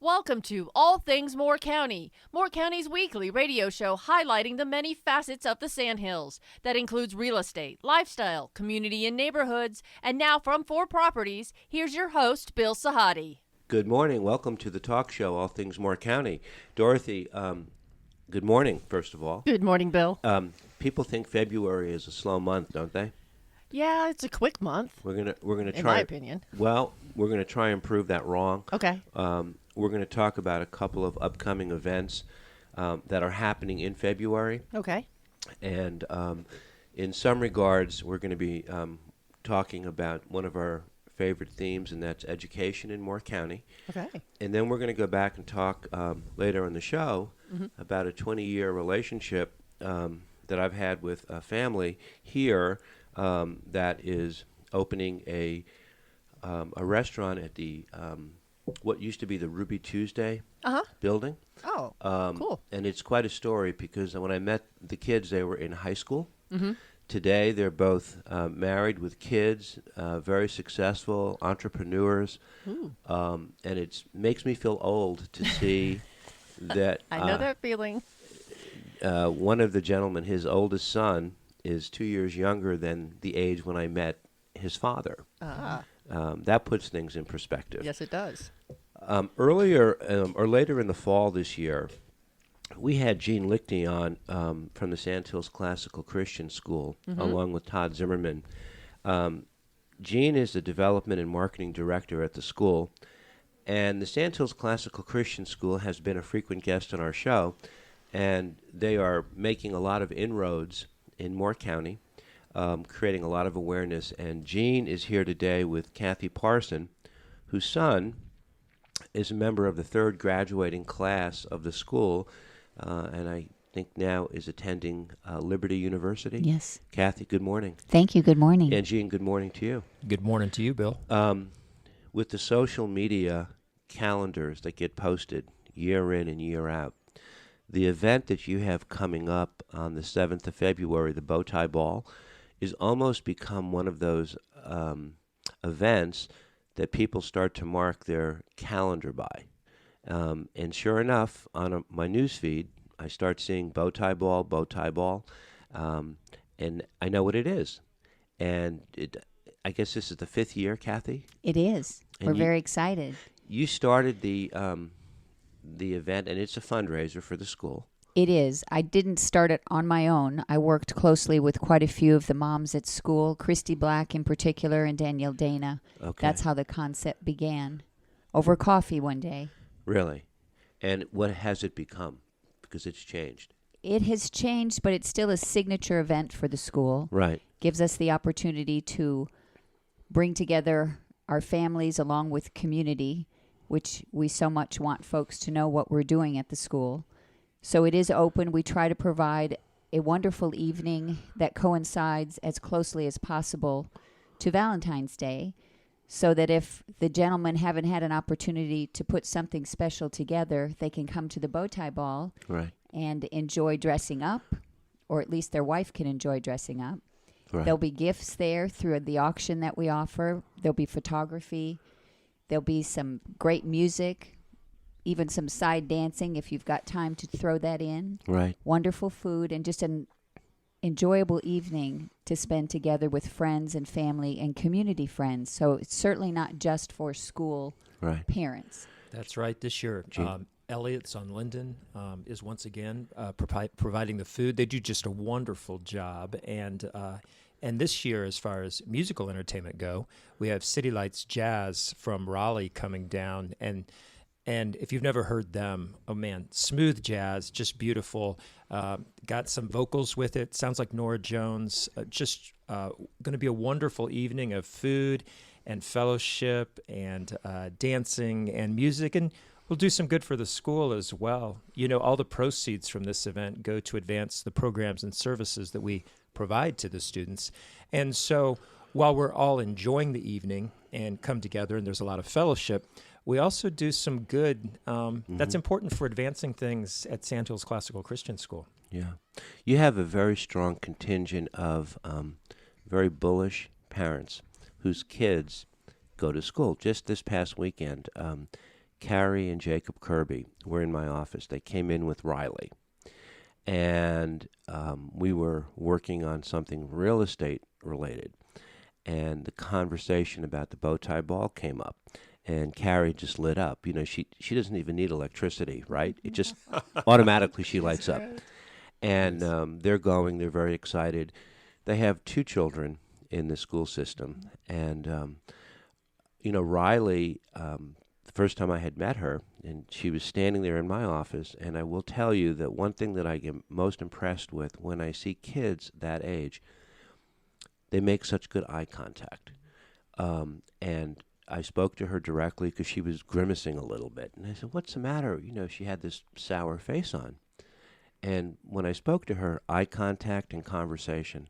Welcome to All Things Moore County, Moore County's weekly radio show highlighting the many facets of the Sandhills. That includes real estate, lifestyle, community and neighborhoods. And now from 4 Properties, here's your host, Bill Sahadi. Good morning. Welcome to the talk show, All Things Moore County. Dorothy, good morning, first of all. Good morning, Bill. People think February is a slow month, don't they? Yeah, it's a quick month. We're gonna try. In my opinion. Well, we're gonna try and prove that wrong. Okay. We're gonna talk about a couple of upcoming events that are happening in February, Okay. and in some regards, we're going to be talking about one of our favorite themes, and that's education in Moore County. Okay. And then we're going to go back and talk later in the show about a 20-year relationship that I've had with a family here that is opening a restaurant at the what used to be the Ruby Tuesday building. Oh, cool. And it's quite a story because when I met the kids, they were in high school. Mm-hmm. Today, they're both married with kids, very successful entrepreneurs. And it makes me feel old to see that. I know that feeling. One of the gentlemen, his oldest son, is 2 years younger than the age when I met his father. That puts things in perspective. Yes, it does. Earlier or later in the fall this year, we had Gene Liechty on from the Sandhills Classical Christian School, along with Todd Zimmerman. Gene is the development and marketing director at the school, and the Sandhills Classical Christian School has been a frequent guest on our show, and they are making a lot of inroads in Moore County, creating a lot of awareness. And Gene is here today with Kathy Parson, whose son is a member of the 3rd graduating class of the school, and I think now is attending Liberty University. Yes. Kathy, good morning. Thank you. Good morning. And Gene, good morning to you. Good morning to you, Bill. With the social media calendars that get posted year in and year out, the event that you have coming up on the 7th of February, the Bowtie Ball, is almost become one of those events that people start to mark their calendar by. And sure enough, on my news feed, I start seeing Bowtie Ball, and I know what it is. And I guess this is the 5th year, Kathy? It is. And We're very excited. You started the event, and it's a fundraiser for the school. It is. I didn't start it on my own. I worked closely with quite a few of the moms at school, Christy Black in particular, and Danielle Dana. Okay. That's how the concept began, over coffee one day. Really? And what has it become? Because it's changed. It has changed, but it's still a signature event for the school. Right. Gives us the opportunity to bring together our families along with community, which we so much want folks to know what we're doing at the school. So it is open. We try to provide a wonderful evening that coincides as closely as possible to Valentine's Day, so that if the gentlemen haven't had an opportunity to put something special together, they can come to the Bowtie Ball and enjoy dressing up, or at least their wife can enjoy dressing up. Right. There'll be gifts there through the auction that we offer. There'll be photography. There'll be some great music, even some side dancing if you've got time to throw that in. Right. Wonderful food, and just an enjoyable evening to spend together with friends and family and community friends. So it's certainly not just for school parents. That's right. This year, Elliott's on Linden is once again providing the food. They do just a wonderful job. And this year, as far as musical entertainment go, we have City Lights Jazz from Raleigh coming down. And if you've never heard them, oh man, smooth jazz, just beautiful. Got some vocals with it. Sounds like Nora Jones. Just going to be a wonderful evening of food and fellowship and dancing and music. And we'll do some good for the school as well. You know, all the proceeds from this event go to advance the programs and services that we provide to the students. And so while we're all enjoying the evening and come together and there's a lot of fellowship, we also do some good that's important for advancing things at Sandhills Classical Christian School. Yeah. You have a very strong contingent of very bullish parents whose kids go to school. Just this past weekend, Carrie and Jacob Kirby were in my office. They came in with Riley. And we were working on something real estate related. And the conversation about the Bowtie ball came up. And Carrie just lit up. You know, she doesn't even need electricity, right? It just automatically she lights up. And they're very excited. They have 2 children in the school system. And, Riley, the first time I had met her, and she was standing there in my office, and I will tell you that one thing that I get most impressed with when I see kids that age, they make such good eye contact. And I spoke to her directly because she was grimacing a little bit. And I said, "What's the matter?" She had this sour face on. And when I spoke to her, eye contact and conversation.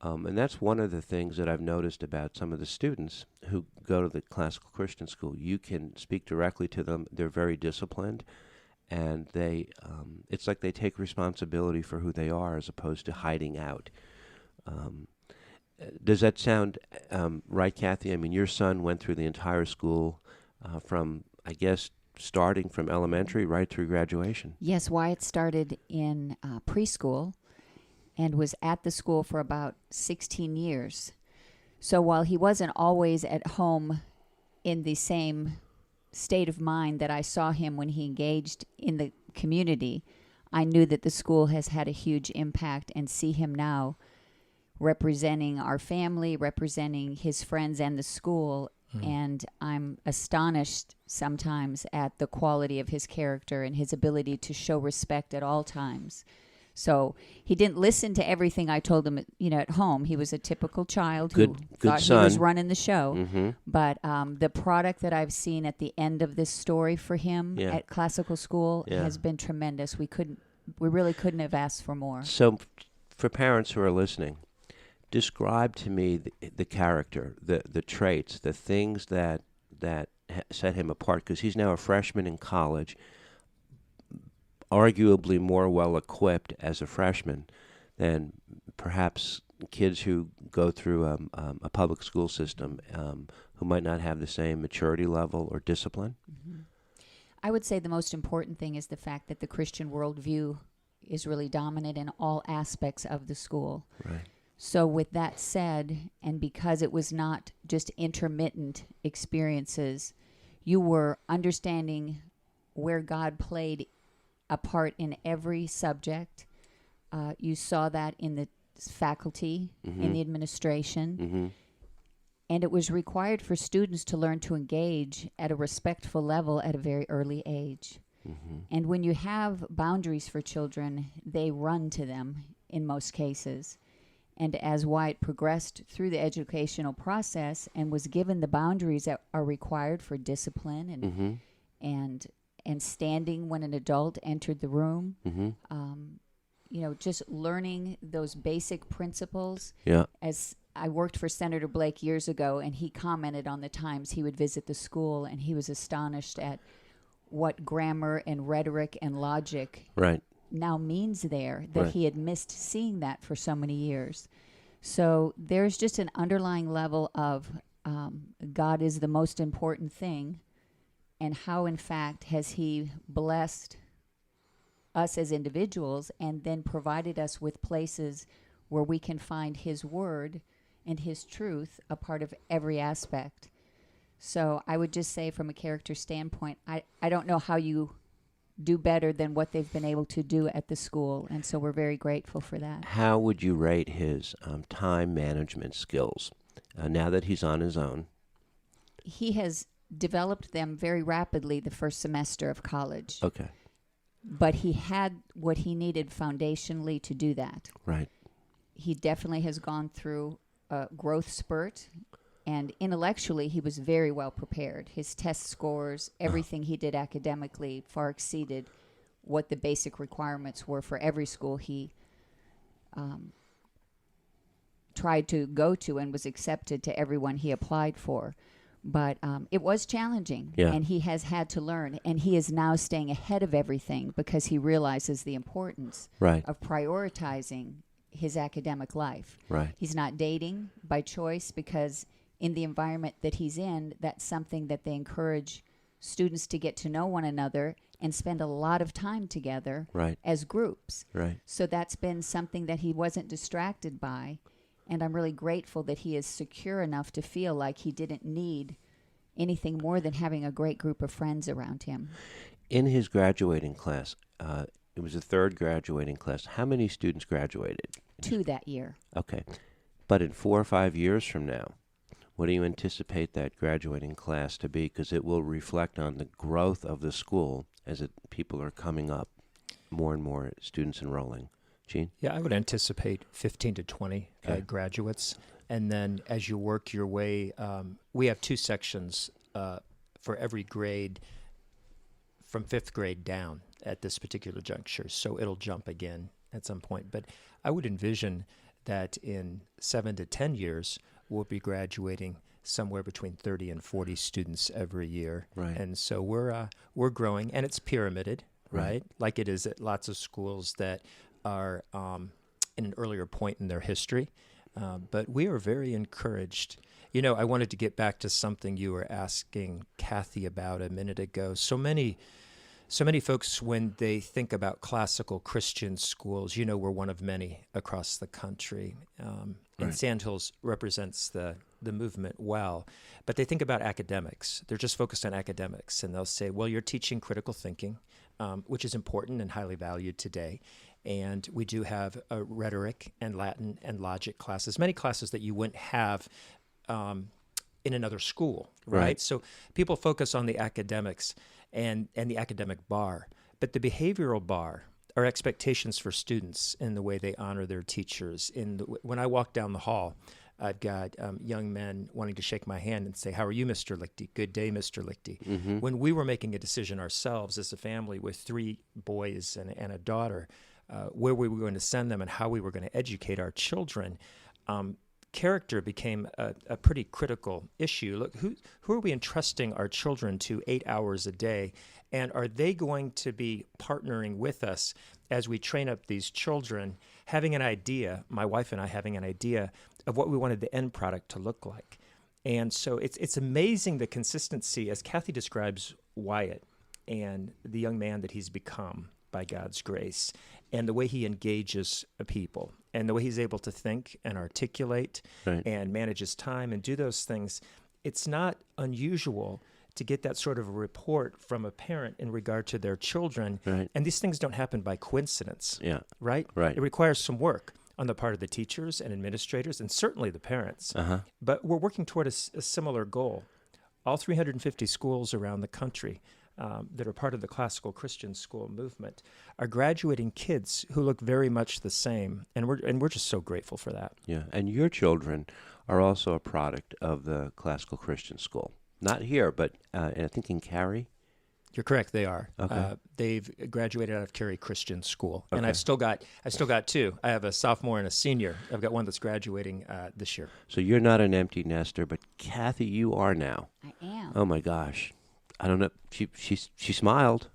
And that's one of the things that I've noticed about some of the students who go to the classical Christian school. You can speak directly to them. They're very disciplined. And it's like they take responsibility for who they are as opposed to hiding out. Does that sound right, Kathy? I mean, your son went through the entire school from, I guess, starting from elementary right through graduation. Yes, Wyatt started in preschool and was at the school for about 16 years. So while he wasn't always at home in the same state of mind that I saw him when he engaged in the community, I knew that the school has had a huge impact, and see him now representing our family, representing his friends and the school. And I'm astonished sometimes at the quality of his character and his ability to show respect at all times. So he didn't listen to everything I told him, at home. He was a typical child who thought he was running the show. Mm-hmm. But the product that I've seen at the end of this story for him at classical school has been tremendous. We really couldn't have asked for more. So for parents who are listening, describe to me the character, the traits, the things that set him apart, because he's now a freshman in college, arguably more well-equipped as a freshman than perhaps kids who go through a public school system who might not have the same maturity level or discipline. Mm-hmm. I would say the most important thing is the fact that the Christian worldview is really dominant in all aspects of the school. Right. So with that said, and because it was not just intermittent experiences, you were understanding where God played a part in every subject. You saw that in the faculty, in the administration. And it was required for students to learn to engage at a respectful level at a very early age. And when you have boundaries for children, they run to them in most cases. And as Wyatt progressed through the educational process and was given the boundaries that are required for discipline and standing when an adult entered the room, just learning those basic principles. Yeah. As I worked for Senator Blake years ago, and he commented on the times he would visit the school, and he was astonished at what grammar and rhetoric and logic now means there, that he had missed seeing that for so many years. So there's just an underlying level of God is the most important thing, and how in fact has he blessed us as individuals and then provided us with places where we can find his word and his truth a part of every aspect. So I would just say from a character standpoint, I don't know how you do better than what they've been able to do at the school, and so we're very grateful for that. How would you rate his time management skills now that he's on his own? He has developed them very rapidly the first semester of college. Okay. But he had what he needed foundationally to do that. Right. He definitely has gone through a growth spurt, and intellectually he was very well prepared. His test scores, everything he did academically far exceeded what the basic requirements were for every school he tried to go to, and was accepted to everyone he applied for. But it was challenging, and he has had to learn, and he is now staying ahead of everything because he realizes the importance of prioritizing his academic life. Right. He's not dating by choice because in the environment that he's in, that's something that they encourage students to get to know one another and spend a lot of time together Right. as groups. Right. So that's been something that he wasn't distracted by. And I'm really grateful that he is secure enough to feel like he didn't need anything more than having a great group of friends around him. In his graduating class, it was the third graduating class. How many students graduated? 2 that year. Okay. But in 4 or 5 years from now, what do you anticipate that graduating class to be? Because it will reflect on the growth of the school as people are coming up, more and more students enrolling. Gene? Yeah, I would anticipate 15 to 20 graduates. And then as you work your way, we have 2 sections for every grade from 5th grade down at this particular juncture. So it'll jump again at some point. But I would envision that in 7 to 10 years, we'll be graduating somewhere between 30 and 40 students every year. Right. And so we're growing, and it's pyramided, right? Like it is at lots of schools that are in an earlier point in their history. But we are very encouraged. You know, I wanted to get back to something you were asking Kathy about a minute ago. So many folks, when they think about classical Christian schools, you know, we're one of many across the country. And Sandhills represents the movement well. But they think about academics. They're just focused on academics. And they'll say, well, you're teaching critical thinking, which is important and highly valued today. And we do have rhetoric and Latin and logic classes, many classes that you wouldn't have in another school, right? So people focus on the academics and the academic bar, but the behavioral bar are expectations for students in the way they honor their teachers. When I walk down the hall, I've got young men wanting to shake my hand and say, "How are you, Mr. Liechty? Good day, Mr. Liechty." Mm-hmm. When we were making a decision ourselves as a family with 3 boys and a daughter, where we were going to send them and how we were going to educate our children, character became a pretty critical issue. Look, who are we entrusting our children to 8 hours a day? And are they going to be partnering with us as we train up these children, having an idea, my wife and I having an idea of what we wanted the end product to look like? And so it's amazing the consistency, as Kathy describes Wyatt and the young man that he's become by God's grace, and the way he engages people, and the way he's able to think and articulate and manage his time and do those things. It's not unusual to get that sort of a report from a parent in regard to their children. Right. And these things don't happen by coincidence. Yeah. Right? Right. It requires some work on the part of the teachers and administrators and certainly the parents. Uh-huh. But we're working toward a similar goal. All 350 schools around the country that are part of the classical Christian school movement are graduating kids who look very much the same, and we're just so grateful for that. Yeah, and your children are also a product of the classical Christian school. Not here, but I think in Cary. You're correct. They are. Okay. They've graduated out of Cary Christian School, and I've still got 2. I have a sophomore and a senior. I've got one that's graduating this year. So you're not an empty nester, but Kathy, you are now. I am. Oh my gosh, I don't know. She smiled.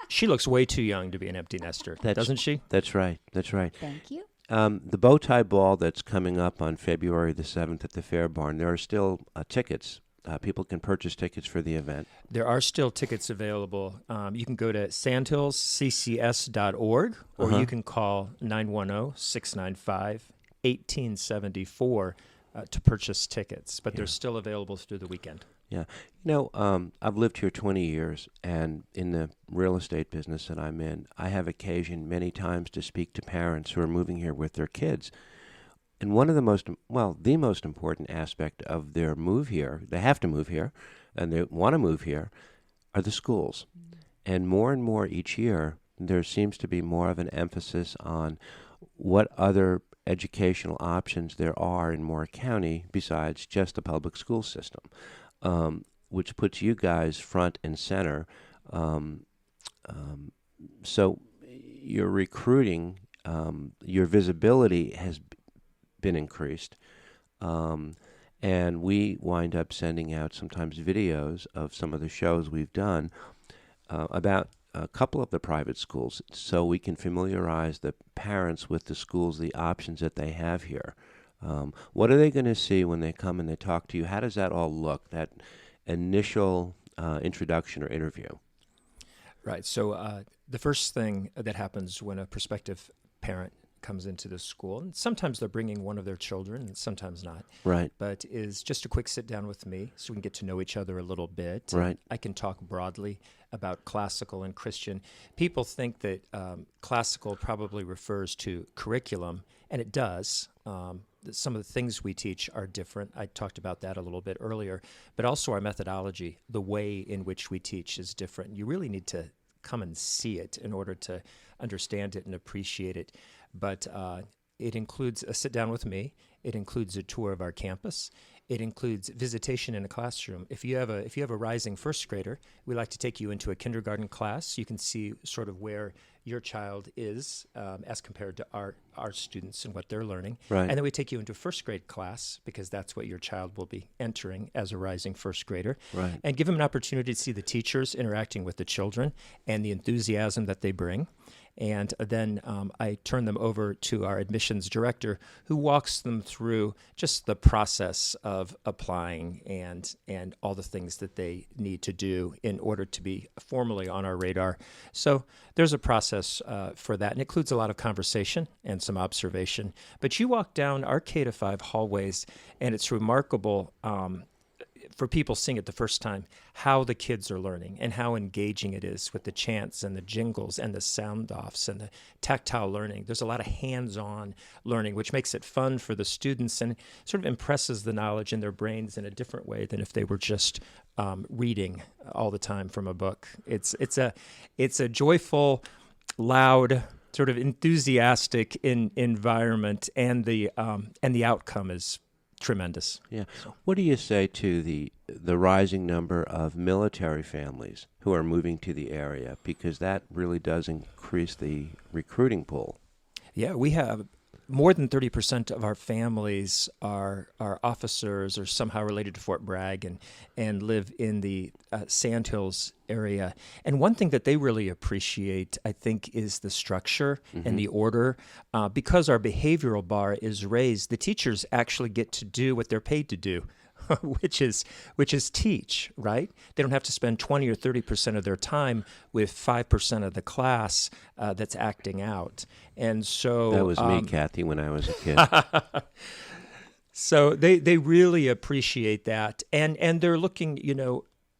She looks way too young to be an empty nester, doesn't she? That's right. That's right. Thank you. The Bowtie Ball that's coming up on February the 7th at the Fair Barn. There are still tickets. People can purchase tickets for the event. There are still tickets available. You can go to sandhillsccs.org, or you can call 910-695-1874 to purchase tickets. But they're still available through the weekend. Yeah. You know, I've lived here 20 years, and in the real estate business that I'm in, I have occasion many times to speak to parents who are moving here with their kids. And one of the most important aspect of their move here, they have to move here, and they want to move here, are the schools. And more each year, there seems to be more of an emphasis on what other educational options there are in Moore County besides just the public school system, which puts you guys front and center. So your recruiting, your visibility has been increased, and we wind up sending out sometimes videos of some of the shows we've done about a couple of the private schools, so we can familiarize the parents with the schools, the options that they have here. What are they going to see when they come and they talk to you? How does that all look, that initial introduction or interview? Right. So the first thing that happens when a prospective parent comes into the school, and sometimes they're bringing one of their children and sometimes not, Right. but is just a quick sit down with me so we can get to know each other a little bit. Right. I can talk broadly about classical and Christian. People think that classical probably refers to curriculum, and it does. Some of the things we teach are different. I talked about that a little bit earlier, but also our methodology, the way in which we teach is different. You really need to come and see it in order to understand it and appreciate it. But it includes a sit down with me. It includes a tour of our campus. It includes visitation in a classroom. If you have a rising first grader, we like to take you into a kindergarten class. You can see sort of where your child is as compared to our students and what they're learning. Right. And then we take you into a first grade class because that's what your child will be entering as a rising first grader. Right. And give them an opportunity to see the teachers interacting with the children and the enthusiasm that they bring. And then I turn them over to our admissions director, who walks them through just the process of applying and all the things that they need to do in order to be formally on our radar. So there's a process for that, and it includes a lot of conversation and some observation. But you walk down our K-5 hallways, and it's remarkable for people seeing it the first time, how the kids are learning and how engaging it is with the chants and the jingles and the sound offs and the tactile learning. There's a lot of hands-on learning, which makes it fun for the students and sort of impresses the knowledge in their brains in a different way than if they were just reading all the time from a book. It's a joyful, loud, sort of enthusiastic environment, and the outcome is tremendous. Yeah. What do you say to the rising number of military families who are moving to the area? Because that really does increase the recruiting pool. Yeah, we have more than 30% of our families are officers or somehow related to Fort Bragg and live in the Sandhills area. And one thing that they really appreciate, I think, is the structure and the order. Because our behavioral bar is raised, the teachers actually get to do what they're paid to do, which is teach, right? They don't have to spend 20 or 30% of their time with 5% of the class that's acting out. And so that was me, Kathy, when I was a kid. So they really appreciate that, and they're looking,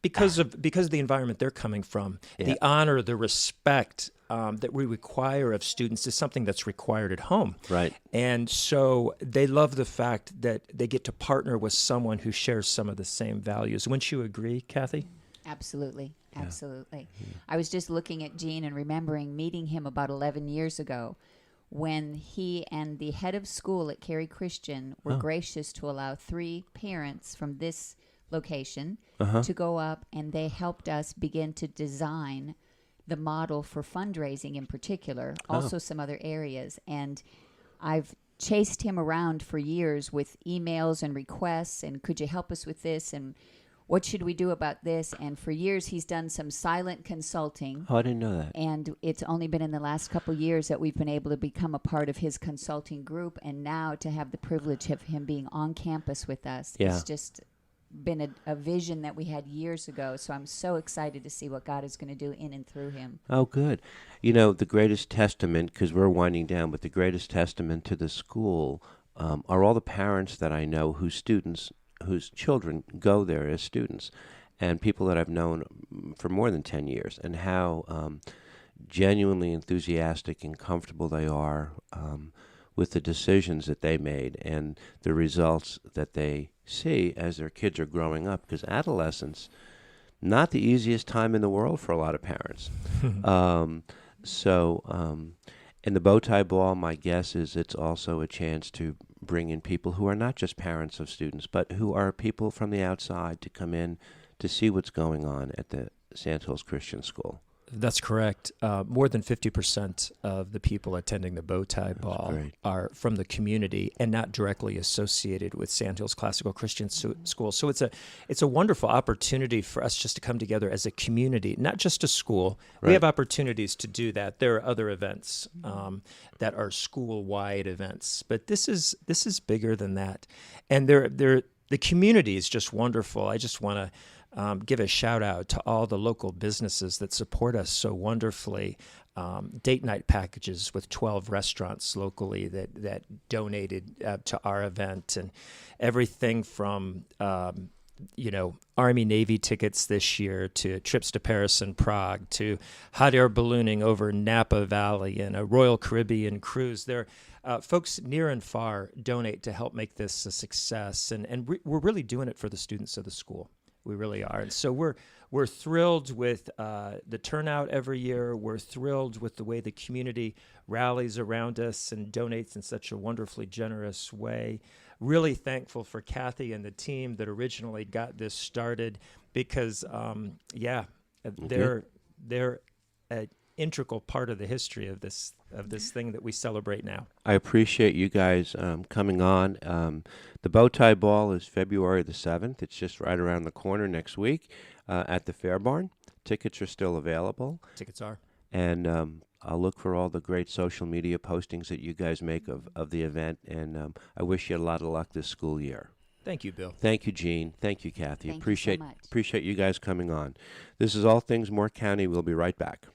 because of the environment they're coming from, the honor, the respect that we require of students is something that's required at home. Right. And so they love the fact that they get to partner with someone who shares some of the same values. Wouldn't you agree, Kathy? Absolutely. I was just looking at Gene and remembering meeting him about 11 years ago when he and the head of school at Cary Christian were gracious to allow 3 parents from this location to go up, and they helped us begin to design the model for fundraising in particular, also some other areas. And I've chased him around for years with emails and requests, and could you help us with this, and what should we do about this? And for years he's done some silent consulting. Oh, I didn't know that. And it's only been in the last couple of years that we've been able to become a part of his consulting group, and now to have the privilege of him being on campus with us. It's just been a vision that we had years ago. So I'm so excited to see what God is going to do in and through him. Oh, good. The greatest testament, because we're winding down, but the greatest testament to the school are all the parents that I know whose children go there as students, and people that I've known for more than 10 years, and how genuinely enthusiastic and comfortable they are with the decisions that they made and the results that they see as their kids are growing up, because adolescence, not the easiest time in the world for a lot of parents. In the Bowtie Ball, my guess is it's also a chance to bring in people who are not just parents of students, but who are people from the outside to come in to see what's going on at the Sandhills Christian School. That's correct. More than 50% of the people attending the Bowtie Ball are from the community and not directly associated with Sandhills Classical Christian School. So it's a wonderful opportunity for us just to come together as a community, not just a school. Right. We have opportunities to do that. There are other events that are school-wide events, but this is bigger than that. And the community is just wonderful. I just want to give a shout out to all the local businesses that support us so wonderfully. Date night packages with 12 restaurants locally that donated to our event, and everything from Army Navy tickets this year to trips to Paris and Prague to hot air ballooning over Napa Valley and a Royal Caribbean cruise. There, folks near and far donate to help make this a success, and we're really doing it for the students of the school. We really are. And so we're thrilled with the turnout every year. We're thrilled with the way the community rallies around us and donates in such a wonderfully generous way. Really thankful for Kathy and the team that originally got this started because, they're an integral part of the history of this thing that we celebrate now. I appreciate you guys coming on. The Bowtie Ball is February the 7th. It's just right around the corner next week at the Fair Barn. Tickets are still available. Tickets are. And I'll look for all the great social media postings that you guys make of the event. And I wish you a lot of luck this school year. Thank you, Bill. Thank you, Gene. Thank you, Kathy. Thank you so much. Appreciate you guys coming on. This is All Things Moore County. We'll be right back.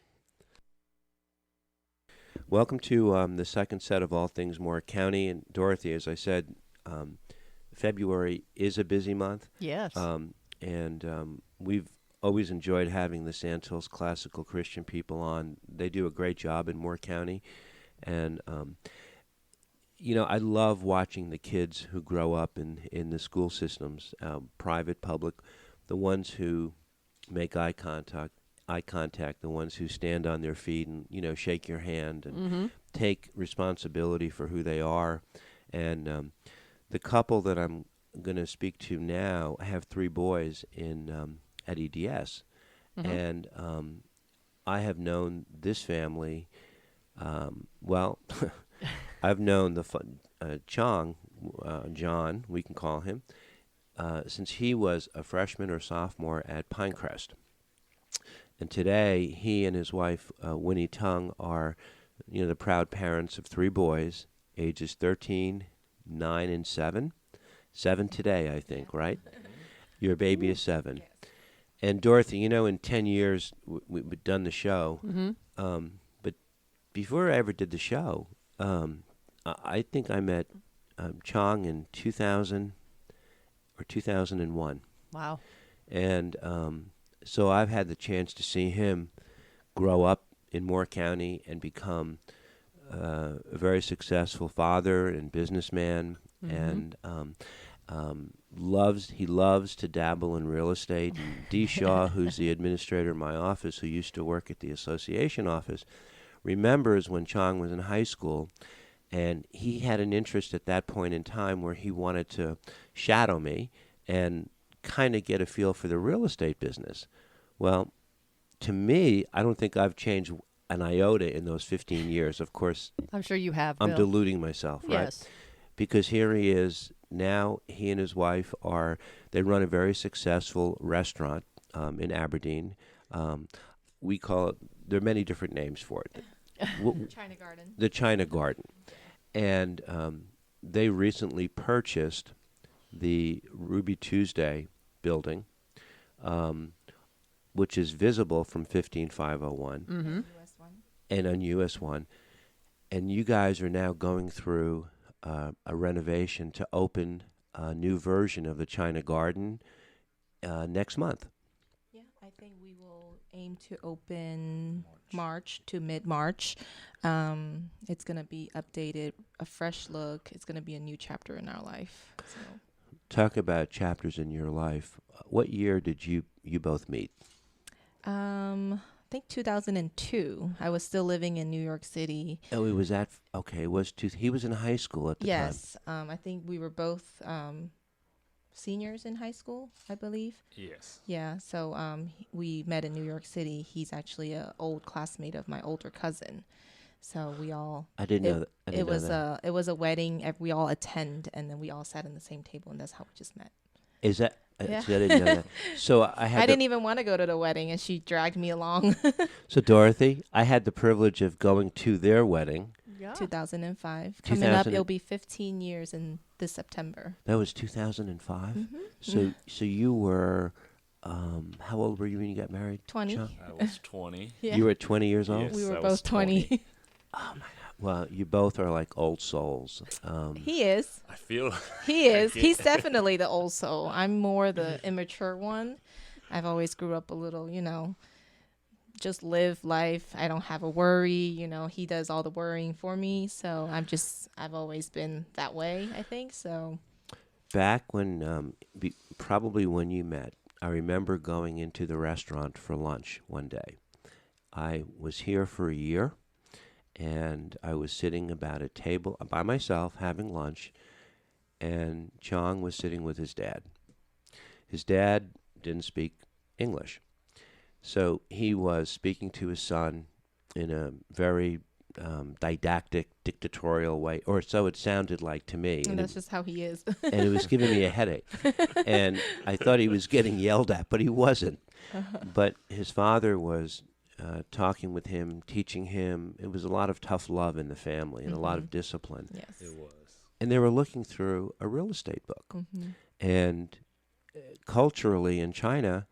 Welcome to the second set of All Things Moore County. And Dorothy, as I said, February is a busy month. Yes. And we've always enjoyed having the Sandhills Classical Christian people on. They do a great job in Moore County. And, I love watching the kids who grow up in the school systems, private, public, the ones who make eye contact, the ones who stand on their feet and, shake your hand and take responsibility for who they are. And the couple that I'm going to speak to now have 3 boys at EDS. And I have known this family, I've known the Chong, John, we can call him, since he was a freshman or sophomore at Pinecrest. And today, he and his wife, Winnie Tung, are, the proud parents of 3 boys, ages 13, 9, and 7. 7 today, I think, right? Your baby is 7. Yes. And Dorothy, in 10 years, we've done the show. But before I ever did the show, I think I met Chong in 2000 or 2001. Wow. And so I've had the chance to see him grow up in Moore County and become a very successful father and businessman, and he loves to dabble in real estate. And Dee Shaw, who's the administrator in my office, who used to work at the association office, remembers when Chong was in high school, and he had an interest at that point in time where he wanted to shadow me and kind of get a feel for the real estate business. Well, to me, I don't think I've changed an iota in those 15 years. Of course, I'm sure you have, I'm Bill. deluding myself, right? Yes. Because here he is now. He and his wife they run a very successful restaurant in Aberdeen. We call it, there are many different names for it. China Garden. The China Garden. And they recently purchased the Ruby Tuesday building, which is visible from 15501 US 1. and on US 1. And you guys are now going through a renovation to open a new version of the China Garden next month. Yeah, I think we will aim to open March to mid-March. It's going to be updated, a fresh look. It's going to be a new chapter in our life. So. Talk about chapters in your life. What year did you both meet? I think 2002. I was still living in New York City. Oh, it was he was in high school at the time. Yes. I think we were both seniors in high school, I believe. Yes. Yeah. So we met in New York City. He's actually an old classmate of my older cousin. So we all. I didn't know that. It was a wedding. We all attend, and then we all sat in the same table, and that's how we just met. Is that? Yeah. See, I didn't know that. So I didn't even want to go to the wedding, and she dragged me along. So Dorothy, I had the privilege of going to their wedding. Yeah. 2005. Coming up, it'll be 15 years in this September. That was 2005. Mm-hmm. So you were how old were you when you got married? 20. Chong? I was 20. Yeah. You were 20 years old? Yes, We were I was both 20. Oh my God. Well, you both are like old souls. He is. I feel He is. Okay. He's definitely the old soul. I'm more the immature one. I've always grew up a little, just live life. I don't have a worry. He does all the worrying for me. So I've always been that way, I think. So Back when, probably when you met, I remember going into the restaurant for lunch one day. I was here for a year, and I was sitting about a table by myself having lunch, and Chong was sitting with his dad. His dad didn't speak English, so he was speaking to his son in a very didactic, dictatorial way, or so it sounded like to me. and that's just how he is. And it was giving me a headache. And I thought he was getting yelled at, but he wasn't. But his father was talking with him, teaching him. It was a lot of tough love in the family and a lot of discipline. Yes. it was. And they were looking through a real estate book. Mm-hmm. And culturally in China,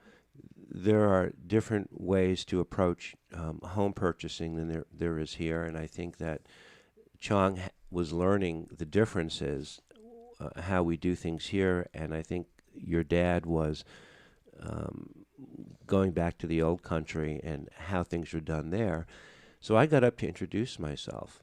there are different ways to approach home purchasing than there is here. And I think that Chong was learning the differences, how we do things here. And I think your dad was going back to the old country and how things were done there. So I got up to introduce myself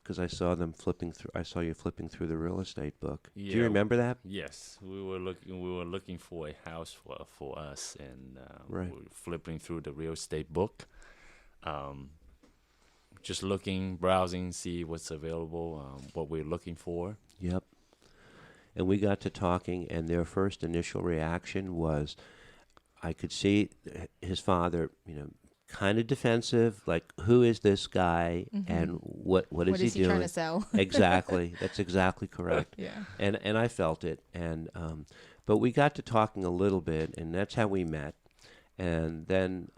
because I saw them flipping through. I saw you flipping through the real estate book. Do you Yeah. remember that? Yes, we were looking for a house for us, and Right. we were flipping through the real estate book, just looking, browsing, see what's available, what we're looking for. Yep. And we got to talking, and their first initial reaction was, I could see his father, kind of defensive, like, who is this guy, and what is he doing? Trying to sell? Exactly. That's exactly correct. Yeah. And I felt it. And but we got to talking a little bit, and that's how we met. And then,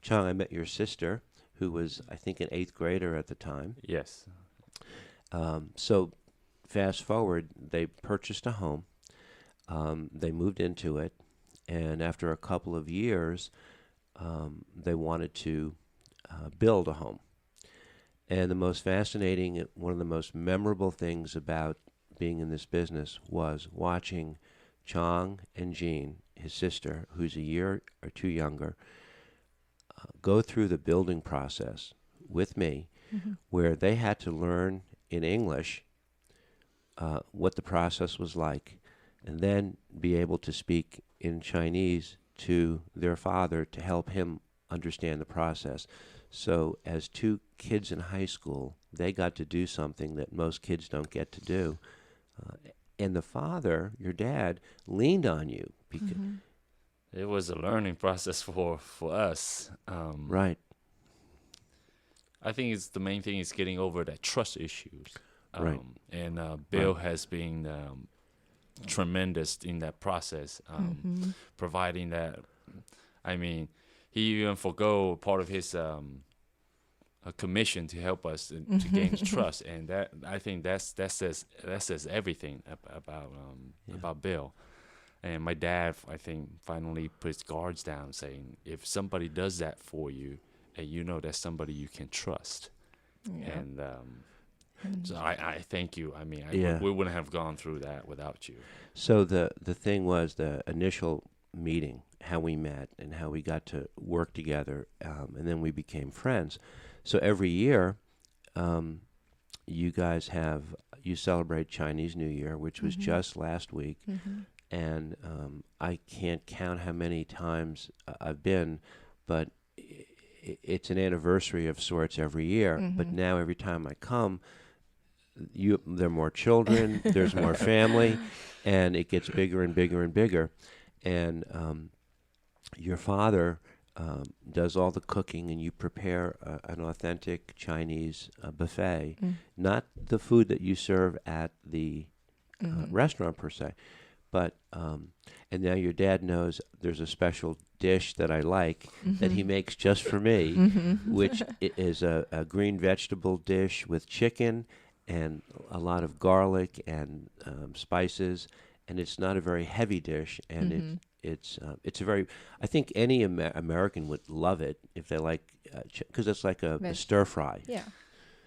Chong, I met your sister, who was, I think, an 8th grader at the time. Yes. So fast forward, they purchased a home. They moved into it. And after a couple of years, they wanted to build a home. And the most fascinating, one of the most memorable things about being in this business was watching Chong and Jean, his sister, who's a year or two younger, go through the building process with me, where they had to learn in English what the process was like, and then be able to speak in Chinese to their father to help him understand the process. So as two kids in high school, they got to do something that most kids don't get to do. And the father, your dad, leaned on you. Because It was a learning process for us. Right. I think the main thing is getting over that trust issues. Right. And Bill has been tremendous in that process, providing that. I mean, he even forgo part of his a commission to help us to gain trust, and that I think that says everything about Bill. And my dad, I think, finally puts guards down, saying, if somebody does that for you, and you know that's somebody you can trust, and so I thank you. I mean, we wouldn't have gone through that without you. So the thing was the initial meeting, how we met and how we got to work together, and then we became friends. So every year, you guys you celebrate Chinese New Year, which was just last week, and I can't count how many times I've been, but it's an anniversary of sorts every year. But now every time I come, there are more children, there's more family, and it gets bigger and bigger and bigger. And your father does all the cooking, and you prepare an authentic Chinese buffet, not the food that you serve at the restaurant per se, but and now your dad knows there's a special dish that I like that he makes just for me, which is a green vegetable dish with chicken and a lot of garlic and spices, and it's not a very heavy dish, and it's a very. I think any American would love it if they like, because it's like a stir fry. Yeah.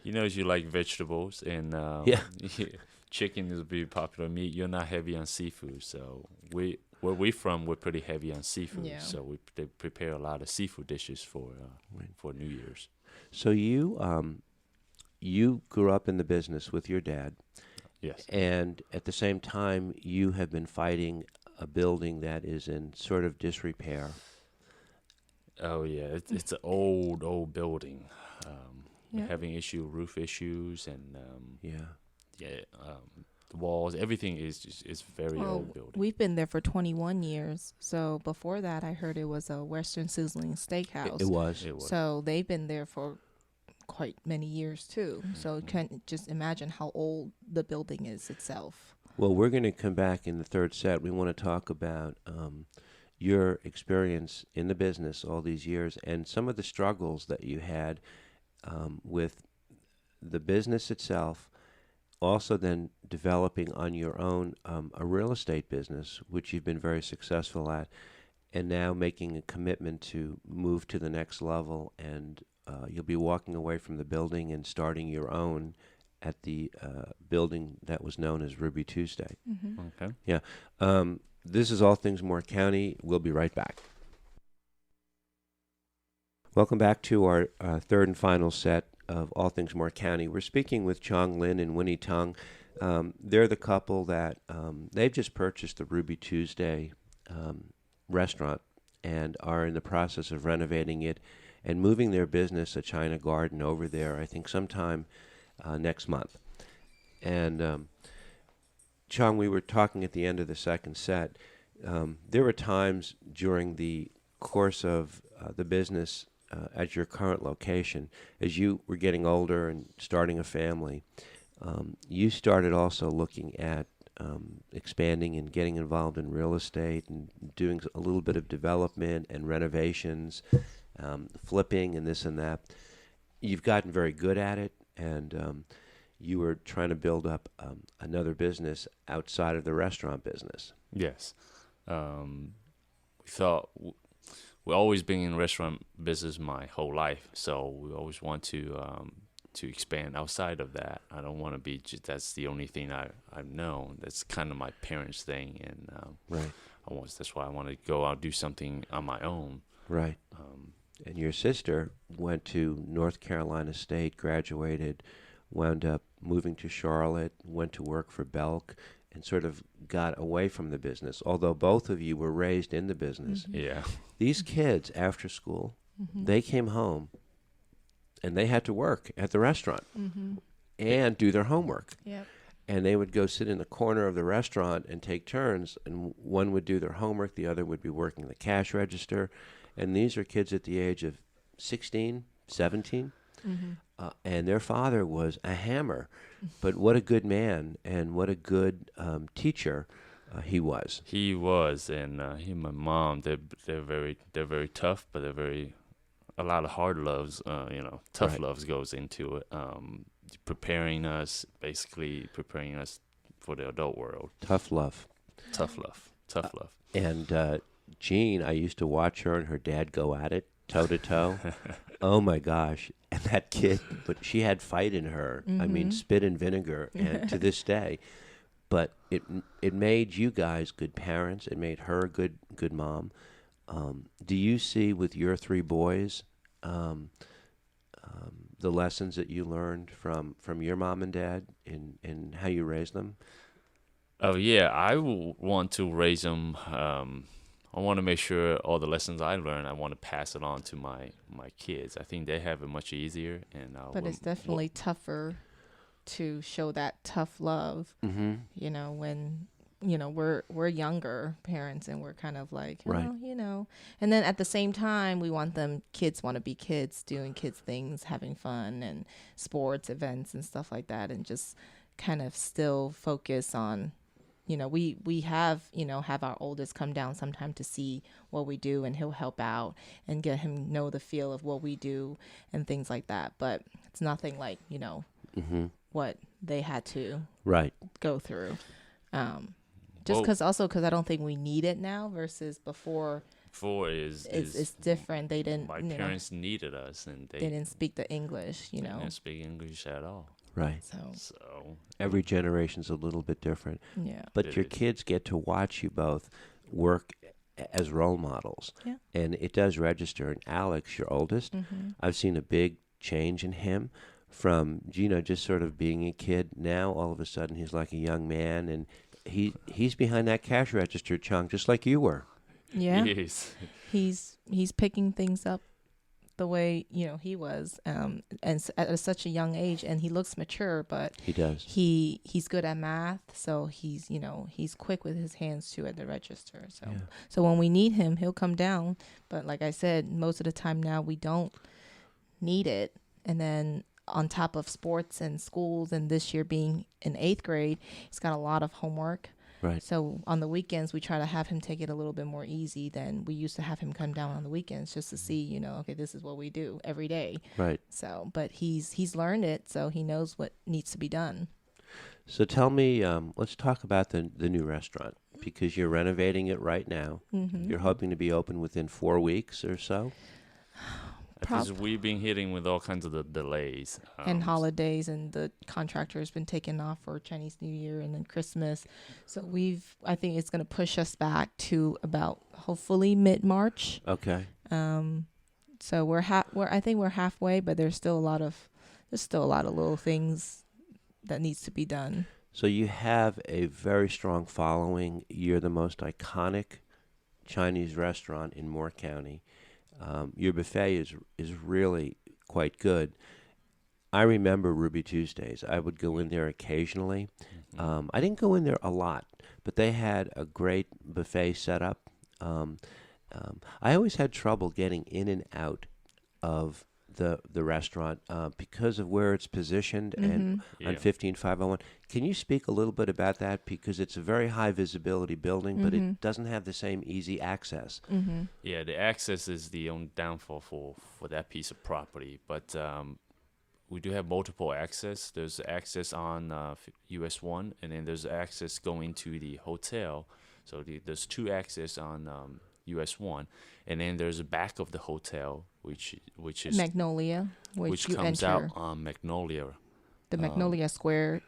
You know, you like vegetables and Yeah. chicken is a pretty popular meat. You're not heavy on seafood, so where we from, we're pretty heavy on seafood. Yeah. So they prepare a lot of seafood dishes for New Year's. So you grew up in the business with your dad, Yes. and at the same time, you have been fighting a building that is in sort of disrepair. Oh yeah, it's an old building. We're Yeah. having roof issues, and Yeah. the walls, everything is very Well, old building. we've been there for 21 years. So before that, I heard it was a Western Sizzling Steakhouse. It was. It was. So they've been there for quite many years too. So you can just imagine how old the building is itself. Well, we're going to come back in the third set. We want to talk about your experience in the business all these years and some of the struggles that you had with the business itself, also then developing on your own a real estate business, which you've been very successful at, and now making a commitment to move to the next level, and you'll be walking away from the building and starting your own at the building that was known as Ruby Tuesday. Okay. Yeah. This is All Things Moore County. We'll be right back. Welcome back to our third and final set of All Things Moore County. We're speaking with Chong Lin and Winnie Tung. They're the couple that they've just purchased the Ruby Tuesday restaurant and are in the process of renovating it and moving their business, a China Garden, over there, I think sometime next month. And Chong, we were talking at the end of the second set. There were times during the course of the business at your current location, as you were getting older and starting a family, you started also looking at expanding and getting involved in real estate and doing a little bit of development and renovations, flipping and this and that. You've gotten very good at it, and you were trying to build up another business outside of the restaurant business. Yes. We thought we've always been in restaurant business my whole life, so we always want to expand outside of that. I don't want to be that's the only thing I've known. That's kind of my parents' thing, and Right. that's why I want to go out and do something on my own. Right. And your sister went to North Carolina State, graduated, wound up moving to Charlotte, went to work for Belk, and sort of got away from the business, although both of you were raised in the business. Mm-hmm. Yeah. These kids, after school, they came home and they had to work at the restaurant and do their homework. Yep. And they would go sit in the corner of the restaurant and take turns, and one would do their homework, the other would be working the cash register. And these are kids at the age of 16, 17. And their father was a hammer. But what a good man and what a good teacher he was. He was, and he and my mom, they're very tough, but a lot of hard loves, tough Right. loves goes into it. Preparing us for the adult world. Tough love. Tough love. And Jean, I used to watch her and her dad go at it toe to toe. Oh my gosh. And that kid, but she had fight in her. I mean, spit and vinegar, and to this day. But it made you guys good parents. It made her a good mom. Do you see with your three boys the lessons that you learned from your mom and dad in how you raised them? Oh yeah, I want to raise them. I want to make sure all the lessons I learned, I want to pass it on to my kids. I think they have it much easier, and But it's definitely tougher to show that tough love. When we're younger parents, and we're kind of like, Right. And then at the same time, we want kids want to be kids, doing kids things, having fun and sports events and stuff like that, and just kind of still focus on. We have our oldest come down sometime to see what we do, and he'll help out and get him know the feel of what we do and things like that. But it's nothing like, what they had to Right. go through. Just Well, because I don't think we need it now versus before. Before It's different. They didn't. my You know, parents needed us, and they didn't speak the English. You they know. didn't speak English at all. Right. So So Every generation's a little bit different. yeah. But It your is. kids get to watch you both work as role models. Yeah. And it does register. And Alex, your oldest, Mm-hmm. I've seen a big change in him from, just sort of being a kid. Now, all of a sudden, he's like a young man. And he's behind that cash register, Chong, just like you were. Yeah. Yes. He's picking things up the way he was, at such a young age, and he looks mature, but He does. he's good at math, so he's quick with his hands too at the register. So Yeah. so when we need him, he'll come down. But like I said, most of the time now we don't need it. And then on top of sports and schools, and this year being in 8th grade, he's got a lot of homework. Right. So on the weekends, we try to have him take it a little bit more easy than we used to have him come down on the weekends, just to see, okay, this is what we do every day. Right. So, but he's learned it, so he knows what needs to be done. So tell me, let's talk about the new restaurant, because you're renovating it right now. Mm-hmm. You're hoping to be open within 4 weeks or so. Because we've been hitting with all kinds of the delays. And holidays, and the contractor has been taken off for Chinese New Year and then Christmas. So I think it's going to push us back to about hopefully mid-March. Okay. So I think we're halfway, but there's still a lot of little things that needs to be done. So you have a very strong following. You're the most iconic Chinese restaurant in Moore County. Your buffet is really quite good. I remember Ruby Tuesdays. I would go in there occasionally. I didn't go in there a lot, but they had a great buffet set up. I always had trouble getting in and out of the restaurant because of where it's positioned and on 15501. Can you speak a little bit about that? Because it's a very high visibility building, but it doesn't have the same easy access. Yeah, the access is the only downfall for that piece of property. But we do have multiple access. There's access on US 1, and then there's access going to the hotel. So there's 2 access on US 1, and then there's a back of the hotel, which is Magnolia, which you comes enter out on Magnolia. the Magnolia Square,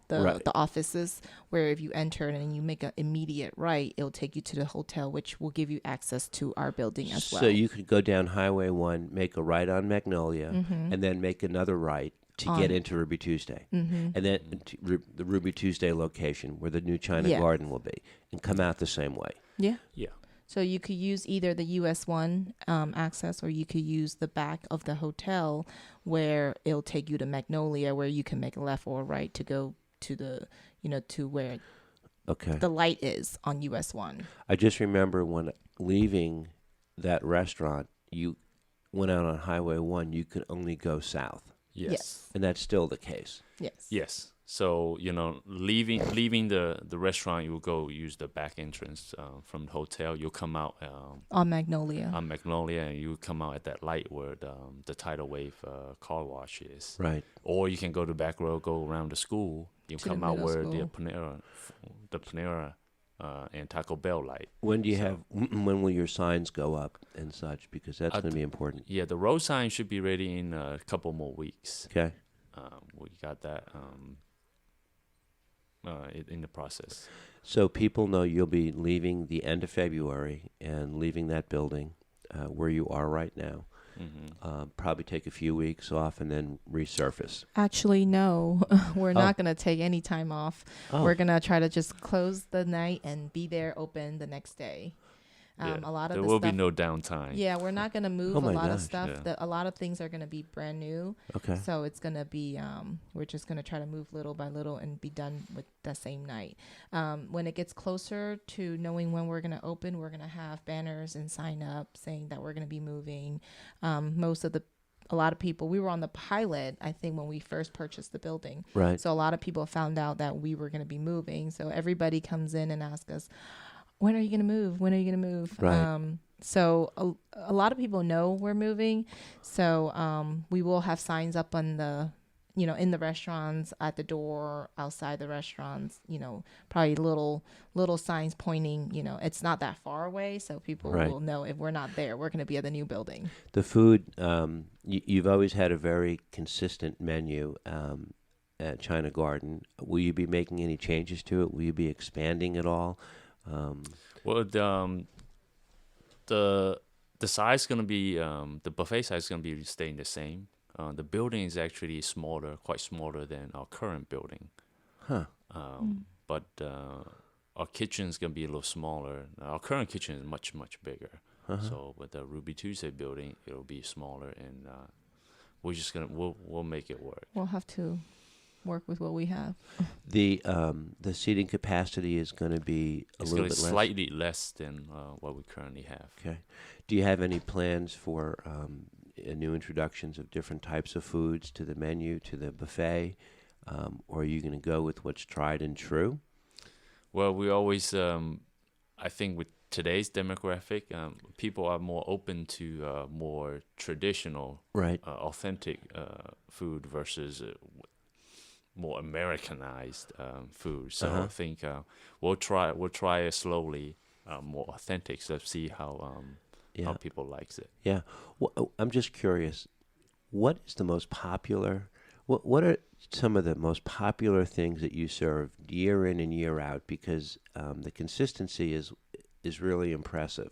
Right. the offices, where if you enter and you make an immediate right, it'll take you to the hotel, which will give you access to our building as well. So you could go down Highway 1, make a right on Magnolia, and then make another right to get into Ruby Tuesday. And then the Ruby Tuesday location where the new China Yeah. Garden will be, and come out the same way. Yeah. Yeah. So you could use either the US 1 access, or you could use the back of the hotel, where it'll take you to Magnolia, where you can make a left or a right to go to the, to where Okay. the light is on US 1. I just remember when leaving that restaurant, you went out on Highway 1, you could only go south. Yes. And that's still the case. Yes. Yes. So leaving the restaurant, you will go use the back entrance from the hotel. You'll come out On Magnolia. on Magnolia, and you come out at that light where the Tidal Wave car wash is. Right. Or you can go to back road, go around the school. You To the come out middle where the school. Panera and Taco Bell light. When do you have? When will your signs go up and such? Because that's Uh, going to be important. Yeah, the road sign should be ready in a couple more weeks. Okay. We got that in the process. So people know you'll be leaving the end of February and leaving that building where you are right now. Probably take a few weeks off and then resurface. Actually, no, we're not going to take any time off. Oh. We're going to try to just close the night and be there open the next day. Yeah, A lot of there the will stuff, be no downtime. Yeah, we're not going to move Oh a my lot of gosh, stuff. yeah. A lot of things are going to be brand new. Okay. So it's going to be, we're just going to try to move little by little and be done with that same night. When it gets closer to knowing when we're going to open, we're going to have banners and sign up saying that we're going to be moving. A lot of people, we were on the pilot, I think, when we first purchased the building. Right. So a lot of people found out that we were going to be moving. So everybody comes in and asks us, when are you going to move? When are you going to move? Right. So a lot of people know we're moving. So we will have signs up on the in the restaurants, at the door, outside the restaurants, probably little signs pointing, it's not that far away. So people Right. will know if we're not there, we're going to be at the new building. The food, you've always had a very consistent menu at China Garden. Will you be making any changes to it? Will you be expanding at all? Well, the size gonna be the buffet size is gonna be staying the same. The building is actually smaller, quite smaller than our current building. Huh. But our kitchen is gonna be a little smaller. Our current kitchen is much bigger. So with the Ruby Tuesday building, it'll be smaller, and we'll make it work. We'll have to work with what we have. The seating capacity is going to be a It's little gonna bit be less. slightly less than what we currently have. Okay. Do you have any plans for new introductions of different types of foods to the menu, to the buffet, or are you going to go with what's tried and true? Well, we always, I think with today's demographic, people are more open to more traditional, Right. authentic food versus more Americanized food. So I think we'll try it slowly, more authentic, so see how people likes it. Yeah. I'm just curious. What is the most popular? What are some of the most popular things that you serve year in and year out? Because the consistency is really impressive.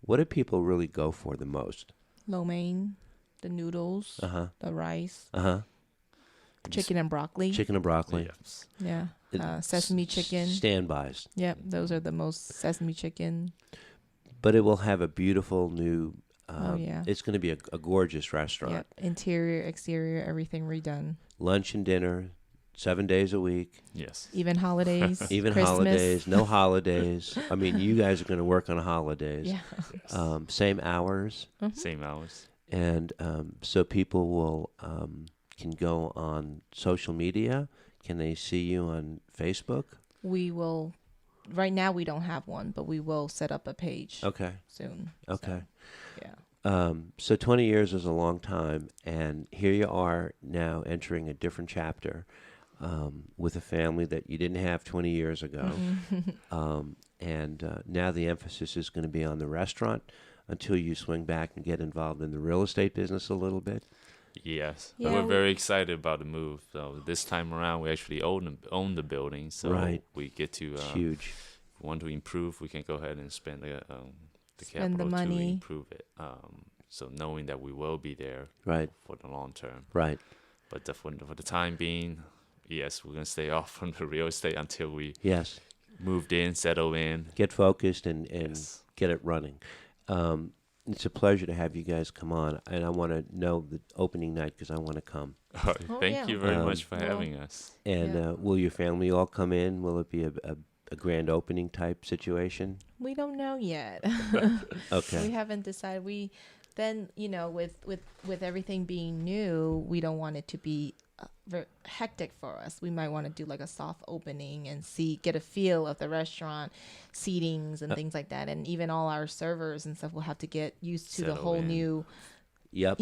What do people really go for the most? Lo mein, the noodles, the rice, chicken and broccoli. Chicken and broccoli. Yes. Yeah. Sesame chicken. Standbys. Yep, those are the most. Sesame chicken. But it will have a beautiful new. Yeah. It's going to be a gorgeous restaurant. Yep. Interior, exterior, everything redone. Lunch and dinner, 7 days a week. Yes. Even holidays. Even Christmas. holidays, no holidays. I mean, you guys are going to work on holidays. Yeah. Same hours. Same hours. And so people will can go on social media. Can they see you on Facebook? We will. Right now we don't have one, but we will set up a page Okay. soon. Okay. So, yeah. So 20 years is a long time, and here you are now entering a different chapter with a family that you didn't have 20 years ago. And now the emphasis is going to be on the restaurant until you swing back and get involved in the real estate business a little bit. Yes. Yeah, We're very excited about the move. So this time around, we actually own the building. So Right. we get to, It's huge. if we want to improve, we can go ahead and spend the Spend the capital to money. improve it. So knowing that we will be there Right. for the long term. Right. But for the time being, yes, we're going to stay off from the real estate until we Yes. moved in, settle in. Get focused and Yes. get it running. It's a pleasure to have you guys come on, and I want to know the opening night because I want to come. Thank yeah. you very much for Well, having us. And Yeah. will your family all come in? Will it be a grand opening type situation? We don't know yet. Okay. We haven't decided. With everything being new, we don't want it to be very hectic for us. We might want to do like a soft opening and get a feel of the restaurant, seatings and things like that. And even all our servers and stuff will have to get used to the Settle whole in. new, Yep.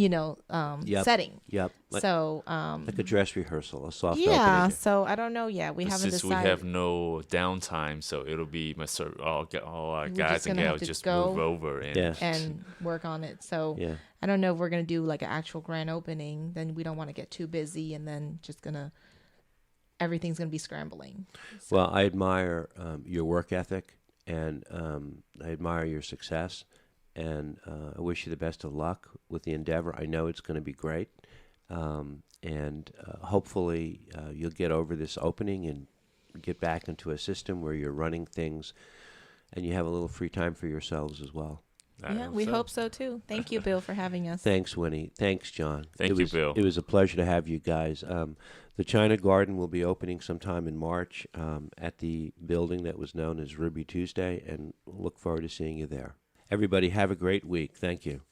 Setting. Yep. Like, So, like a dress rehearsal, a soft yeah. opening. So I don't know yet. We haven't Since decided. we have no downtime, so it'll be all our We're guys just and gonna have gals to just go move over and Yeah. and work on it. So Yeah. I don't know if we're gonna do like an actual grand opening. Then we don't want to get too busy, and then everything's gonna be scrambling. So, Well, I admire your work ethic, and I admire your success, and I wish you the best of luck with the endeavor. I know it's going to be great, and hopefully you'll get over this opening and get back into a system where you're running things, and you have a little free time for yourselves as well. yeah, we hope so too. Thank you, Bill, for having us. Thanks, Winnie. Thanks, John. Thank you, Bill. It was a pleasure to have you guys. The China Garden will be opening sometime in March at the building that was known as Ruby Tuesday, and look forward to seeing you there. Everybody, have a great week. Thank you.